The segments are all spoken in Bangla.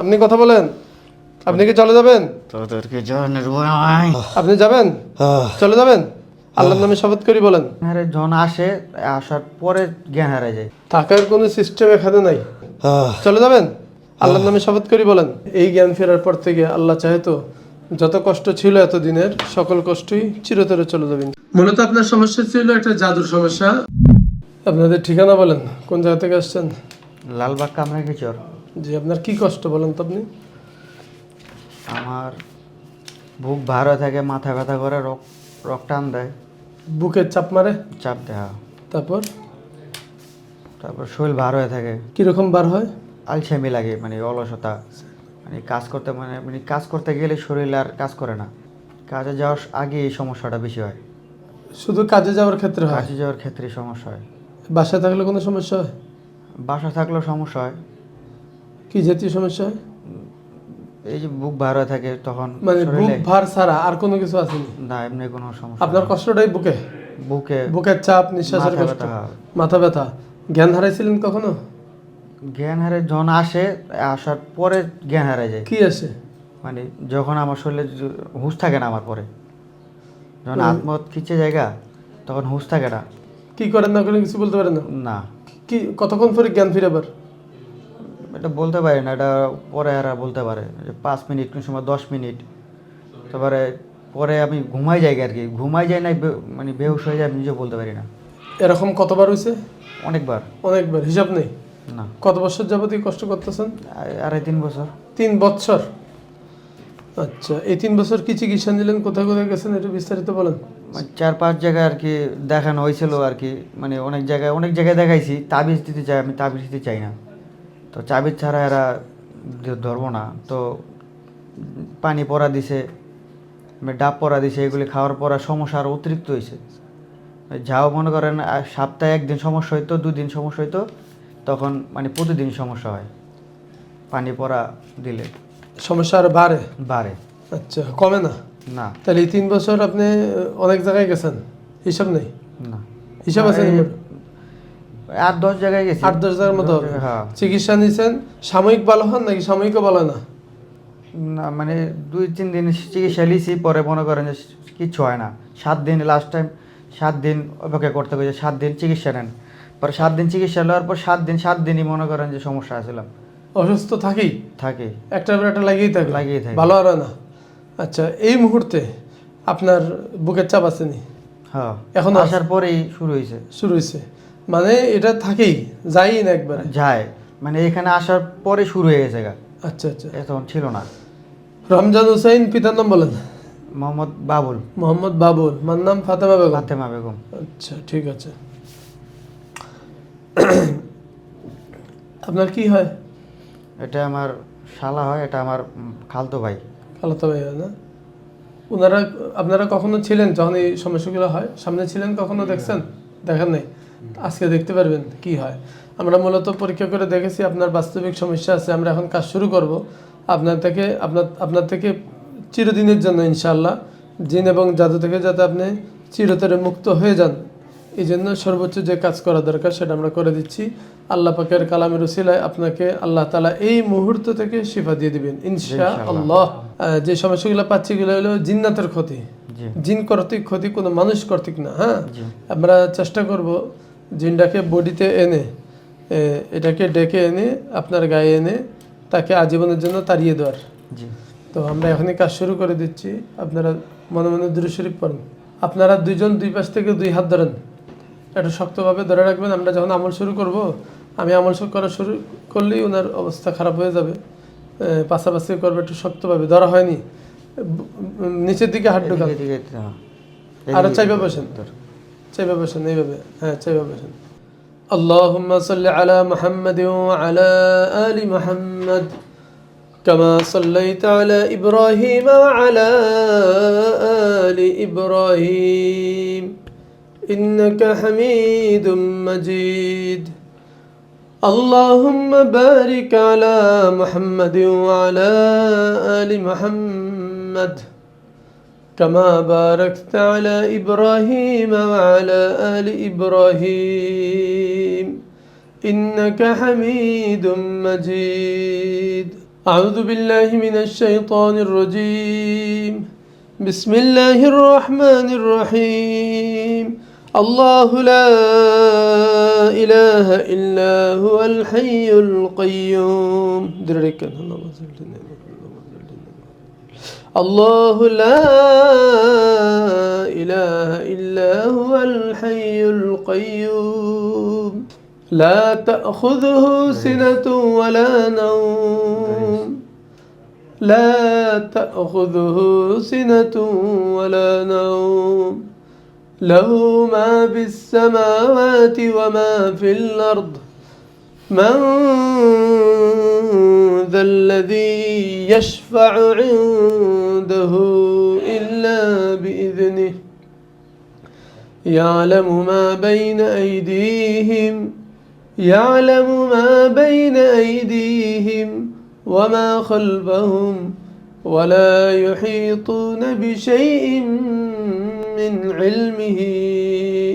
আপনি কথা বলেন। আপনি কি চলে যাবেন? তোদেরকে জানের ভয়। আপনি যাবেন? চলে যাবেন? আল্লাহর নামে শপথ করি বলেন। আরে জন আসে, আসার পরে জ্ঞান হারায় যায়। থাকার কোনো সিস্টেম এখানে নাই। চলে যাবেন? আল্লাহর নামে শপথ করি বলেন। এই জ্ঞান ফেরার পর থেকে আল্লাহ চাহে তো যত কষ্ট ছিল এতদিনের সকল কষ্টই চিরতরে চলে যাবেন। মূলত আপনার সমস্যা ছিল একটা জাদুর সমস্যা। আপনাদের ঠিকানা বলেন, কোন জায়গা থেকে আসছেন? লালবাগ কামরাঙ্গীরচর। জি, আপনার কি কষ্ট বলেন তো আপনি? আমার বুক ভার হয়ে থাকে, মাথা ব্যথা করে, রক টান দেয়, বুকে চাপ মারে, চাপ দেয়। তারপর তারপর শরীর ভার হয়ে থাকে, কিরকম বার হয়? আলসেমি লাগে, মানে অলসতা, মানে কাজ করতে গেলে শরীর আর কাজ করে না। কাজে যাওয়ার আগে এই সমস্যাটা বেশি হয়। শুধু কাজে যাওয়ার ক্ষেত্রে হয়? কাজে যাওয়ার ক্ষেত্রে সমস্যা হয়। বাসায় থাকলে কোনো সমস্যা হয়? বাসা থাকলেও সমস্যা হয়। কি জাতীয় সমস্যা হয়? এই যে বুক ভার হয়ে থাকে তখন মানে বুক শরীরে। ভার ছাড়া আর কোনো কিছু আসেনি? না, এমনি কোনো সমস্যা আপনার নেই। কষ্টটাই বুকে? বুকে বুকের চাপ, নিঃশ্বাসের মাথা কষ্ট, ব্যথা। মাথা ব্যথা। জ্ঞান হারাইছিলেন কখনো? জ্ঞান হারে জন আসে, আসার পরে জ্ঞান হারায় যায়। কি আসে? মানে যখন আমার শরীরে হুঁশ থাকে না, আমার পরে যখন আত্মহত খিচে জায়গা, তখন হুঁশ থাকে না। কি করেন না করেন কিছু বলতে পারেন না? না, কি কতক্ষণ পরে জ্ঞান ফিরে আবার? এটা বলতে পারি না, এটা পরে এরা বলতে পারে যে 5 মিনিট, কোন সময় 10 মিনিট। তারপরে পরে আমি ঘুমাই যাই আর কি, ঘুমাই যাই না, মানে বেহুশ হয়ে যায়, আমি নিজেও বলতে পারি না। এরকম কতবার হয়েছে? অনেকবার। অনেকবার, হিসাব নেই? না, কত বছর যাবত এই কষ্ট করতেছেন? 2.5-3 বছর। 3 বছর? আচ্ছা, এই 3 বছর কি চিকিৎসা নিলেন, কোথায় কোথায় গেছেন, একটু বিস্তারিত বলেন। 4-5 জায়গায় আর কি দেখানো হয়েছিল আর কি, মানে অনেক জায়গায় দেখাইছি। তাবিজ দিতে চাই, আমি তাবিজ দিতে চাই না, তো তাবিজ ছাড়া এরা ধরবো না। তো পানি পরা দিছে, ডাব পরা দিছে, এগুলি খাওয়ার পর সমস্যা আরও অতিরিক্ত হয়েছে। যাও মনে করেন সপ্তাহে 1 দিন সমস্যা হইতো, 2 দিন সমস্যা হইতো, তখন মানে প্রতিদিন সমস্যা হয় পানি পরা দিলে। সমস্যা আর বাড়ে? বাড়ে। আচ্ছা, কমে না? না। তাহলে এই 3 বছর আপনি অনেক জায়গায় গেছেন, হিসাব নেই? না, হিসাব আছে? 8-10 জায়গায় গেছি। 8-10 জায়গার মতো হবে। হ্যাঁ। চিকিৎসা নিয়েছেন, সাময়িক ভালো হন নাকি সাময়িকও ভালো হয় না? না, মানে 2-3 দিন চিকিৎসা নিয়েছি, পরে মনে করেন যে কিচ্ছু হয় না। 7 দিন, লাস্ট টাইম 7 দিন অপেক্ষা করতে হয়েছে, 7 দিন চিকিৎসা নেন। পরে 7 দিন চিকিৎসা নেওয়ার পর 7 দিনই মনে করেন যে সমস্যা আসছিলাম। অসুস্থ থাকি? থাকে। একটার পর একটা লাগিয়েই থাকে? লাগিয়ে থাকে। ভালো আর হয় না? আচ্ছা, এই মুহূর্তে আপনার বুকের চাপ আসেনি? হ্যাঁ, এখন আসার পরেই শুরু হয়েছে। শুরু হয়েছে? মানে এটা থাকেই, যাই না একবার? যায়, মানে এখানে আসার পরে শুরু হয়ে গেছে গা। আচ্ছা আচ্ছা। তখন ছিল না। রমজান হুসাইন, পিতার নাম বলেন। মোহাম্মদ বাবুল। মোহাম্মদ বাবুল, মার নাম ফাতেমা বেগম। ফাতেমা বেগম। আচ্ছা, ঠিক আছে। আপনার কি হয়? এটা আমার শালা হয়, এটা আমার খালতো ভাই। খালাতো ভাই হয় না? ওনারা, আপনারা কখনো ছিলেন যখন এই সমস্যাগুলো হয়? সামনে ছিলেন কখনো, দেখছেন? দেখেন নাই? আজকে দেখতে পারবেন কি হয়। আমরা মূলত পরীক্ষা করে দেখেছি আপনার বাস্তবিক সমস্যা আছে। আমরা এখন কাজ শুরু করব আপনার থেকে চিরদিনের জন্য ইনশাআল্লাহ জিন এবং জাদু থেকে যাতে আপনি চিরতরে মুক্ত হয়ে যান, এই জন্য সর্বোচ্চ যে কাজ করা দরকার সেটা আমরা করে দিচ্ছি। আল্লাহ পাকের কালামের উসিলায় আপনাকে আল্লাহ তাআলা এই মুহূর্ত থেকে শিফা দিয়ে দিবেন ইনশাআল্লাহ। যে সমস্যাগুলো পাচ্ছি এগুলো হলো জিন্নাতের ক্ষতি, জিন কর্তৃক ক্ষতি, কোনো মানুষ কর্তৃক না। হ্যাঁ, আমরা চেষ্টা করব জিনটাকে বডিতে এনে, এটাকে ডেকে এনে আপনার গায়ে এনে তাকে আজীবনের জন্য তাড়িয়ে দেওয়ার। তো আমরা এখনই কাজ শুরু করে দিচ্ছি। আপনারা মনে মনে দুরূদ শরীফ পড়েন। আপনারা দুইজন দুই পাশ থেকে 2 হাত ধরেন, একটু শক্তভাবে ধরে রাখবেন। আমরা যখন আমল শুরু করব, আমি আমল করা শুরু করলেই ওনার অবস্থা খারাপ হয়ে যাবে। পাশাপাশি করবে, একটু শক্তভাবে ধরা হয়নি, নিচের দিকে হাত ঢোকান। আরো চাইবে বসেন, চাইবে বসেন, এইভাবে। হ্যাঁ, চাইবে বসেন। আল্লাহুম্মা সাল্লি আলা মুহাম্মাদিন ওয়া আলা আলি মুহাম্মাদ কামা সাল্লাইতা আলা ইব্রাহিম ওয়া আলা আলি ইব্রাহিম إنك حميد مجيد اللهم بارك على محمد وعلى آل محمد كما باركت على إبراهيم وعلى آل إبراهيم إنك حميد مجيد أعوذ بالله من الشيطان الرجيم بسم الله الرحمن الرحيم الله لا إله إلا هو الحي القيوم الله لا إله إلا هو الحي القيوم لا تأخذه سنة ولا نوم لا تأخذه سنة ولا نوم له ما في السماوات وما في الأرض من ذا الذي يشفع عنده إلا بإذنه يعلم ما بين أيديهم وما خلفهم ولا يحيطون بشيء من علمه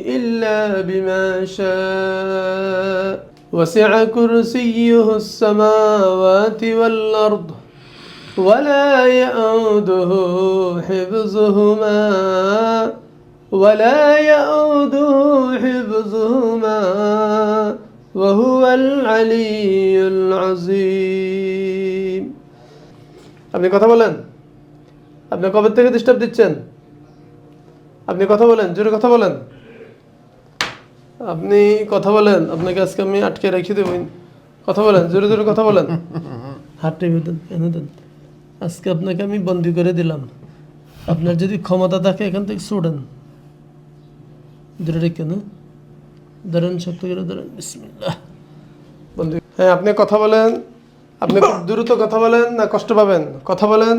إلا بما شاء وسع كرسيه السماوات والأرض ولا يؤوده حفظهما وهو العلي العظيم আপনি কথা বলেন আপনি কবে থেকে ডিস্টার্ব দিচ্ছেন আপনি কথা বলেন জোরে কথা বলেন আপনি কথা বলেন আপনাকে আজকে আমি আটকে রেখে দেব কথা বলেন জোরে জোরে কথা বলেন হাত টেপে দেন এনে দেন আজকে আপনাকে আমি বন্দি করে দিলাম আপনার যদি ক্ষমতা থাকে এখান থেকে ছুটেন ধরে রেখে না ধরেন শক্ত করে ধরেন বিসমিল্লাহ বন্দি হ্যাঁ আপনি কথা বলেন আপনি খুব দ্রুত কথা বলেন না কষ্ট পাবেন কথা বলেন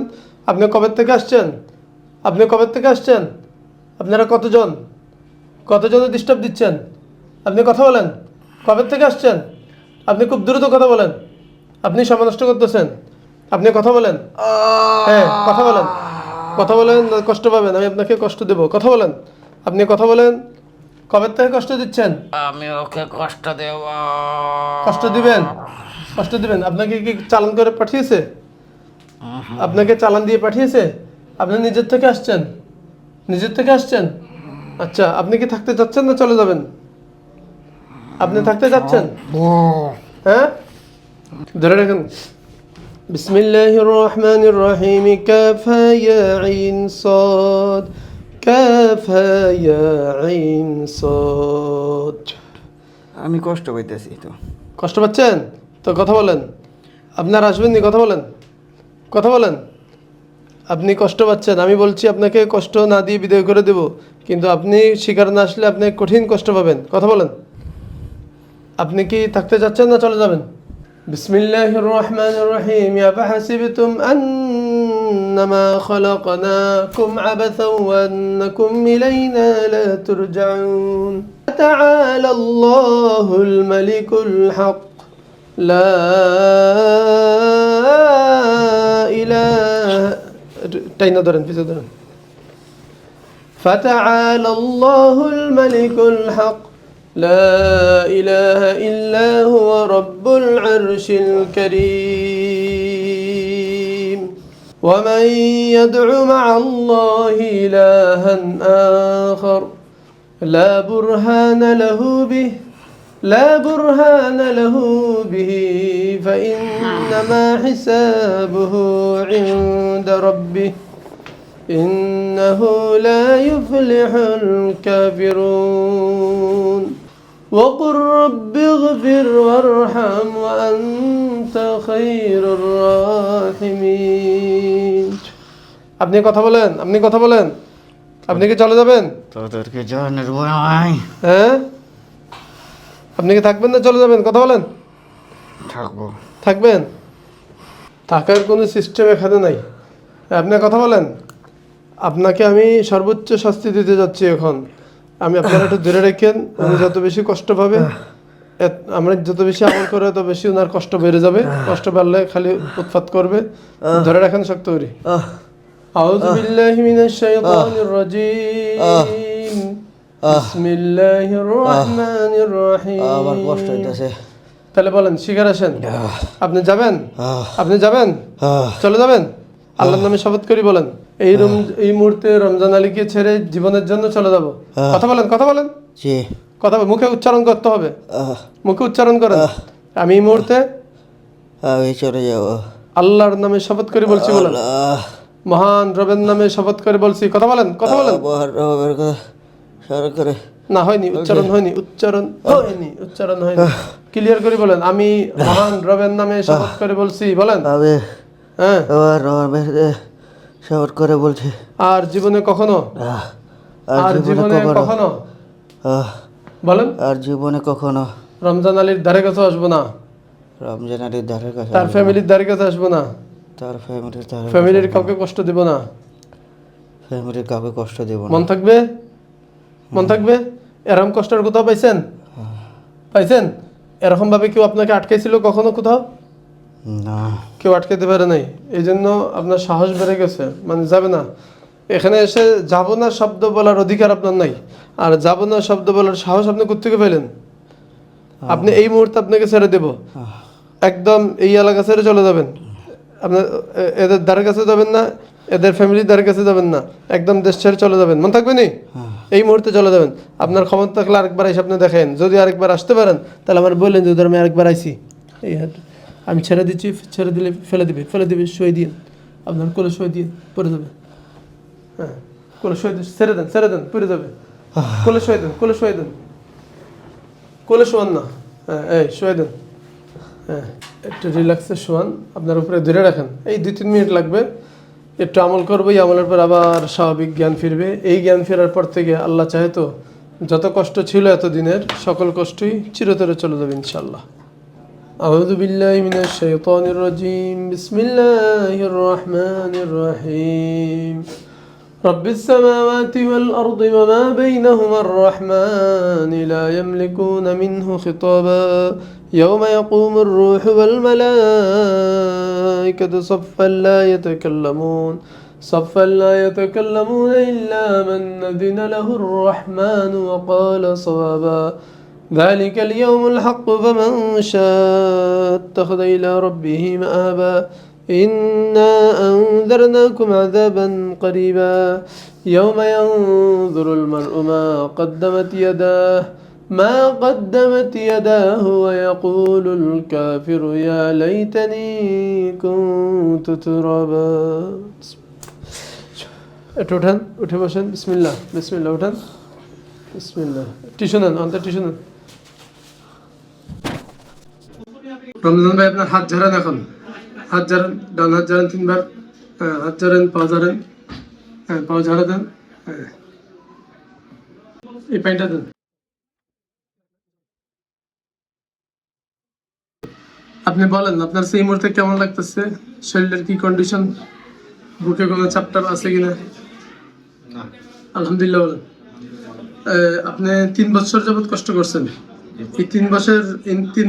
আপনি কবে থেকে আসছেন আপনারা কতজন ডিস্টার্ব দিচ্ছেন আপনি কথা বলেন কবে থেকে আসছেন আপনি খুব দ্রুত কথা বলেন আপনি সময় নষ্ট করতেছেন আপনি কথা বলেন হ্যাঁ কথা বলেন কষ্ট পাবেন আমি আপনাকে কষ্ট দেব কথা বলেন আপনি কথা বলেন কবে থেকে কষ্ট দিচ্ছেন আমি ওকে কষ্ট দেব কষ্ট দিবেন আপনাকে কি চালান করে পাঠিয়েছে আপনাকে চালান দিয়ে পাঠিয়েছে আপনি নিজের থেকে আসছেন আচ্ছা আপনি কি থাকতে চাচ্ছেন না চলে যাবেন আপনি থাকতে চাচ্ছেন হ্যাঁ ধরে রাখুন বিসমিল্লাহির রহমানির রহিম কাফা ইয়া আইন সাদ আমি কষ্ট পাইতেছি তো কষ্ট পাচ্ছেন তো কথা বলেন আপনার আসবেন নি কথা বলেন আপনি কষ্ট পাচ্ছেন আমি বলছি আপনাকে কষ্ট না দিয়ে বিদায় করে দেব কিন্তু আপনি শিকার না আসলে আপনি কঠিন কষ্ট পাবেন কথা বলেন আপনি কি থাকতে যাচ্ছেন না চলে যাবেন বিসমিল্লাহির রহমানির রহিম আফাহাসিবতুম আন্নামা খলাকনাকুম আবাসাও ওয়া আন্নাকুম ইলাইনা লা তুরজাউন তাআলা আল্লাহুল মালিকুল হক লা ইলাহা টাইনা ধরেন পিছে ধরেন فتعالى الله الملك الحق لا إله إلا هو رب العرش الكريم ومن يدع مع الله إلها آخر لا برهان له به فإنما حسابه عند ربه إنه لا يفلح الكافرون وقل رب اغفر وارحم وأنت خير الراحمين আপনি কথা বলেন আপনি কি চলে যাবেন তোদেরকে জানার ভয় হ্যাঁ আপনি কি থাকবেন না চলে যাবেন কথা বলেন থাকবেন থাকার কোনো সিস্টেম এখানে নাই আপনি কথা বলেন আপনাকে আমি সর্বোচ্চ শাস্তি দিতে যাচ্ছি এখন আমি আপনারা একটু ধরে রাখেন উনি যত বেশি কষ্ট পাবে আমরা যত বেশি আমল করে তত বেশি ওনার কষ্ট বেড়ে যাবে কষ্ট বাড়লে খালি উৎপাত করবে ধরে রাখেন শক্ত করে আউযু বিল্লাহি মিনাশ শাইতানির রাজীম বিসমিল্লাহির রহমানির রহিম আমার কষ্ট হইতাছে তাহলে বলেন শিকার আসেন। আপনি যাবেন? আপনি যাবেন? চলে যাবেন? আল্লাহর নামে শপথ করি বলেন, এই মুহূর্তে রমজান আলীকে ছেড়ে জীবনের জন্য চলে যাব। কথা বলেন, কথা বলেন, জি কথা মুখে উচ্চারণ করতে হবে, মুখে উচ্চারণ করেন। আমি এই মুহূর্তে আমি চলে যাব। আল্লাহর নামে শপথ করে বলছি বলেন, মহান রবের নামে শপথ করে বলছি। কথা বলেন, কথা বলেন। করে না হয়নি, উচ্চারণ হয়নি, উচ্চারণ হয়নি, উচ্চারণ হয়নি। ক্লিয়ার করে বলেন, আমি মহান রবের নামে শপথ করে বলছি বলেন। আমি হ্যাঁ, শপথ করে বলছি আর জীবনে কখনো, আর জীবনে কখনো বলেন, আর জীবনে কখনো রমজান আলীর ধারে কাছে আসবো না, রমজান আলীর ধারের কাছে তার ফ্যামিলির ধারে কাছে আসবো না, তার ফ্যামিলির কাউকে কষ্ট দেব না। ফ্যামিলির কাউকে কষ্ট দেব না। মন থাকবে, মন থাকবে। এরকম কষ্টের কোথাও পাইছেন? পাইছেন? এরকম ভাবে কেউ আপনাকে আটকাইছিল কখনো কোথাও? না, কেউ আটকাতে পারে নাই। এই জন্য আপনার সাহস বেড়ে গেছে, মানে যাবে না। এখানে এসে যাব না শব্দ বলার অধিকার আপনার নাই, আর যাব না শব্দ বলার সাহস আপনি কোত্থেকে পেলেন? আপনি এই মুহূর্তে আপনাকে ছেড়ে দেব, একদম এই এলাকা ছেড়ে চলে যাবেন। আপনার এদের দ্বারের কাছে যাবেন না, এদের ফ্যামিলির দ্বারের কাছে যাবেন না, একদম দেশ ছেড়ে চলে যাবেন। মন থাকবে নি? এই মুহূর্তে চলে যাবেন। আপনার ক্ষমতা থাকলে আরেকবার এসে আপনি দেখেন, যদি আরেকবার আসতে পারেন তাহলে আমার বললেন যদি আমি আরেকবার আইসি, এই আমি ছেড়ে দিচ্ছি, ছেড়ে দিলে ফেলে দিবে, ফেলে দিবে, শুয়ে দিন, আপনার কোলে শুয়ে দিন, পড়ে যাবে। হ্যাঁ, কোলে শুয়ে দিন, ছেড়ে দেন, ছেড়ে দেন, পড়ে যাবে। কোলে শুয়ে দেন, কোলে শুয়ে দেন, কোলে শোয়ান না। হ্যাঁ, এই শুয়ে দেন। হ্যাঁ, একটু রিল্যাক্সে শোয়ান, আপনার উপরে ধরে রাখেন। এই 2-3 মিনিট লাগবে, একটু আমল করবো, এই আমলের পর আবার স্বাভাবিক জ্ঞান ফিরবে। এই জ্ঞান ফেরার পর থেকে আল্লাহ চাহে তো যত কষ্ট ছিল এতদিনের সকল কষ্টই চিরতরে চলে যাবে ইনশাআল্লাহ। আউযু বিল্লাহি মিনাশ শাইতানির রাজীম। বিসমিল্লাহির রহমানির রহিম। রব্বিস সামাওয়াতি ওয়াল আরদি ওয়া মা বাইনাহুমার রহমান লা ইয়ামলিকুনা মিনহু খিতাবা ইয়াওমা ইয়াকুমুর রূহু ওয়াল মালাইকাতু সাফফান লা ইয়াতাকাল্লামুন صفا لا يتكلمون إلا من أذن له الرحمن وقال صوابا ذلك اليوم الحق فمن شاء اتخذ إلى ربه مآبا إنا أنذرناكم عذابا قريبا يوم ينظر المرء ما قدمت يداه ويقول الكافر يا ليتني كنت ترابا একটু উঠেন, উঠে বসেন। বিসমিল্লাহ, বিসমিল্লাহ, উঠেন, বিসমিল্লাহ। টিস্যু নেন, অন্তর টিস্যু নেন। রমজান ভাই আপনার হাত ঝাড়েন, এখন হাত ঝাড়েন, ডান হাত ঝাড়েন 3 বার। হ্যাঁ, হাত ঝাড়েন, পা ঝাড়েন। হ্যাঁ, পা ঝাড়া দেন। হ্যাঁ, এই পানিটা দেন। আপনি বলেন আপনার সেই মুহূর্তে কেমন লাগতেছে, শরীরের কি কন্ডিশন, বুকে কোনো চাপটাপ আছে কিনা? আলহামদুলিল্লাহ বলেন। আপনি 3 বছর যাবত কষ্ট করছেন, এই 3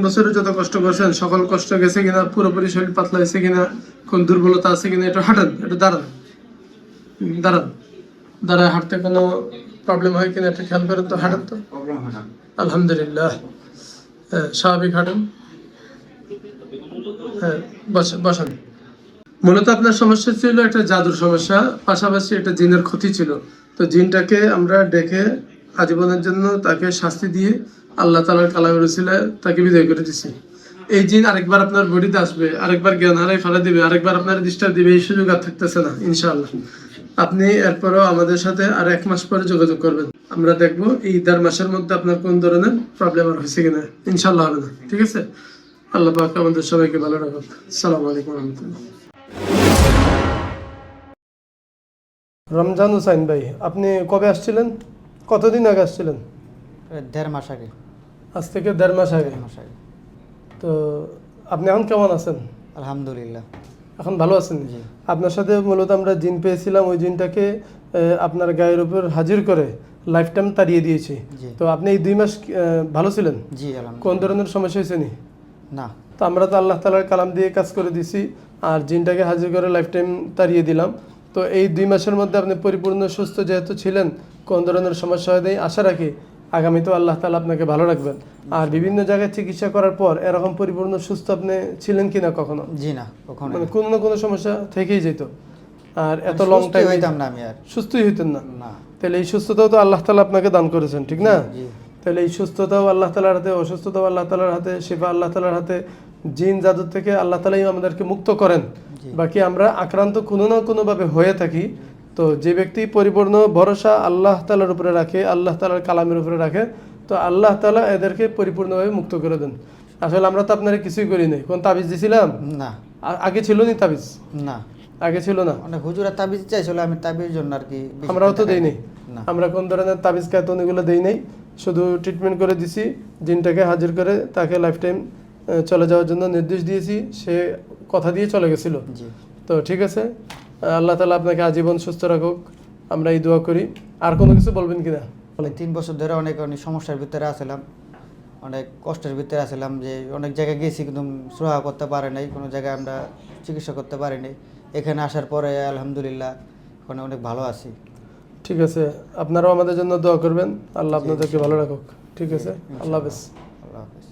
বছরে যত কষ্ট করছেন সকল কষ্ট গেছে কিনা, পুরোপুরি শরীর পাতলা হয়েছে কিনা, কোন দুর্বলতা আছে কিনা, একটু হাঁটেন, একটু দাঁড়ান, দাঁড়ান, দাঁড়ায় হাঁটতে কোনো প্রবলেম হয় কিনা একটু খেয়াল করেন তো, হাঁটেন তো। আলহামদুলিল্লাহ। হ্যাঁ, স্বাভাবিক হাঁটেন। হ্যাঁ, বসেন। মূলত আপনার সমস্যা ছিল একটা জাদুর সমস্যা, পাশাপাশি একটা জিনের ক্ষতি ছিল। তো জিনটাকে আমরা ডেকে আজীবনের জন্য তাকে শাস্তি দিয়ে আল্লাহ তাআলার কালামের উসিলায় তাকে বিদায় করে দিছি। এই জিন আরেকবার আপনার বডিতে আসবে, আরেকবার জ্ঞান হারাই ফেলা দিবে, আরেকবার আপনার ডিস্টার্ব দিবে, এই সুযোগ আর থাকতেছে না ইনশাআল্লাহ। আপনি এরপরও আমাদের সাথে আর 1 মাস পরে যোগাযোগ করবেন, আমরা দেখবো এই 1.5 মাসের মধ্যে আপনার কোন ধরনের প্রবলেম আর হয়েছে কিনা। ইনশাআল্লাহ হবে না, ঠিক আছে? আল্লাহ পাক আমাদের সবাইকে ভালো রাখুন। আসসালামু আলাইকুম ওয়া রাহমাতুল্লাহ। রমজান হুসাইন ভাই, আপনি কবে আসছিলেন, কতদিন আগে আসছিলেন? 1.5 মাস আগে। আজ থেকে 1.5 মাস আগে। তো আপনি এখন কেমন আছেন? আলহামদুলিল্লাহ, এখন ভালো আছেন? জি। আপনার সাথে মূলত আমরা জিন পেয়েছিলাম, ওই জিনটাকে আপনার গায়ের উপর হাজির করে লাইফ টাইম তাড়িয়ে দিয়েছি। তো আপনি এই 2 মাস ভালো ছিলেন? জি আলহামদুলিল্লাহ। কোন ধরনের সমস্যা হয়েছে নি? না। তো আমরা তো আল্লাহ তাআলার কালাম দিয়ে কাজ করে দিছি, আর জিনটাকে হাজির করে লাইফ টাইম তাড়িয়ে দিলাম। তো এই 2 মাসের মধ্যে আপনি পরিপূর্ণ সুস্থ যেহেতু ছিলেন, কোন ধরনের সমস্যা হয় নাই, আশা রাখি আগামীতেও আল্লাহ তাআলা আপনাকে ভালো রাখবেন। আর বিভিন্ন জায়গায় চিকিৎসা করার পর এরকম পরিপূর্ণ সুস্থ আপনি ছিলেন কিনা কখনো? জি না, কখনো মানে কোনো না কোনো সমস্যা থেকেই যেত, আর এত লং সুস্থই টাইম হইতাম না আমি আর। সুস্থই হইতেন না। না। তাহলে এই সুস্থতাও তো আল্লাহ তাআলা আপনাকে দান করেছেন, ঠিক না? জি। তাহলে এই সুস্থতাও আল্লাহ তাআলার হাতে, অসুস্থতাও আল্লাহ তাআলার হাতে, শিফা আল্লাহ তাআলার হাতে। জিন জাদুর থেকে আল্লাহ তাআলাই আমাদেরকে মুক্ত করেন। জি। বাকি আমরা আক্রান্ত কোনো না কোনোভাবে হয়ে থাকি। তো যে ব্যক্তি পরিপূর্ণ ভরসা আল্লাহ তাআলার উপরে রাখে, আল্লাহ তাআলার কালামের উপরে রাখে, তো আল্লাহ তাআলা এদেরকে পরিপূর্ণভাবে মুক্ত করে দেন। আসলে আমরা তো আপনারা কিছুই করি নাই। কোন তাবিজ দিছিলাম? না। আগে ছিল নি তাবিজ? না। আগে ছিল না। অনেক হুজুরা তাবিজ চাইছিল, আমি তাবিজ জন্য আর কি বেশি আমরাও তো টাকা দেই নাই। না। আমরা কোন ধরনের তাবিজ কায়তন এগুলো দেই নাই, শুধু ট্রিটমেন্ট করে দিছি। জিনটাকে হাজির করে তাকে লাইফ টাইম চলে যাওয়ার জন্য নির্দেশ দিয়েছি, সে কথা দিয়ে চলে গেছিল। জি। তো ঠিক আছে, আল্লাহ তাআলা আপনাকে আজীবন সুস্থ রাখুক, আমরা এই দোয়া করি। আর কোনো কিছু বলবেন কিনা? 3 বছর ধরে অনেক অনেক সমস্যার ভিতরে আছিলাম, অনেক কষ্টের ভিতরে আছিলাম, যে অনেক জায়গায় গেছি কিন্তু সুরাহা করতে পারে নাই, কোনো জায়গায় আমরা চিকিৎসা করতে পারি নাই। এখানে আসার পরে আলহামদুলিল্লাহ ওখানে অনেক ভালো আছি। ঠিক আছে, আপনারাও আমাদের জন্য দোয়া করবেন, আল্লাহ আপনাদেরকে ভালো রাখুক। ঠিক আছে, আল্লাহ হাফেজ। আল্লাহ হাফেজ।